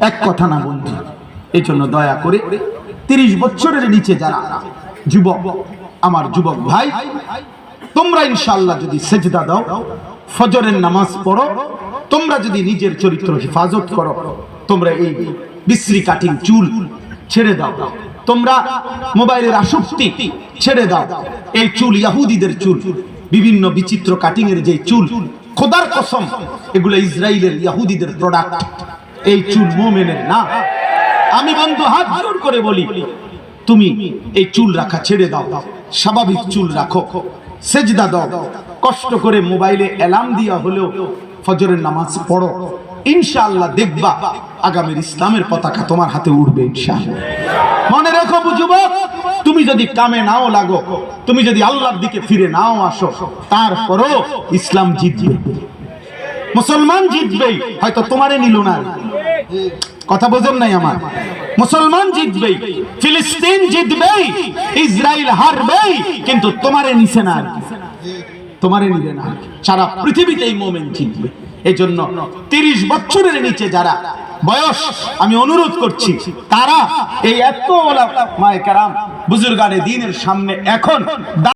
এক কথা না বন্ধু। এই জন্য দয়া করে 30 বছরের নিচে যারা যুবক, আমার যুবক ভাই, তোমরা ইনশাআল্লাহ যদি সেজদা দাও, ফজরের নামাজ পড়ো, তোমরা যদি নিজের চরিত্র হেফাজত করো, তোমরা এই বিশ্রী কাটিং চুল ছেড়ে দাও, তোমরা মোবাইলের আসক্তি ছেড়ে দাও। এই চুল ইহুদিদের চুল, বিভিন্ন বিচিত্র কাটিং এর যে চুল, খোদার কসম এগুলো ইসরায়েলের ইহুদিদের প্রোডাক্ট। এই চুল মুমিনের না। আমি বন্ধু হাত জোর করে বলি, তুমি এই চুল রাখা ছেড়ে দাও, স্বাভাবিক চুল রাখো, সেজদা দাও, কষ্ট করে মোবাইলে অ্যালার্ম দিয়া হলেও ফজরের নামাজ পড়ো। ইনশাআল্লাহ দেখবা আগামীর ইসলামের পতাকা তোমার হাতে উঠবে ইনশাআল্লাহ। মনে রেখো যুবক, তুমি যদি কামে নাও লাগো, তুমি যদি আল্লাহর দিকে ফিরে নাও আসো, তারপরও ইসলাম জিতবে, মুসলমান জিতবেই। হয়তো তোমারে নিল না, কথা বোঝেন নাই আমার। মুসলমান জিতবেই, ফিলিস্তিন জিতবেই, ইসরায়েল হারবেই, কিন্তু তোমারে নিছে না, তোমারে নিবে না। সারা পৃথিবীতেই মুমিন জিতবে। এই জন্য 30 বছরের নিচে যারা বয়স, আমি অনুরোধ করছি, তারা এই এত ওলামায়ে কেরাম বুজুর্গানে দ্বীনের সামনে এখন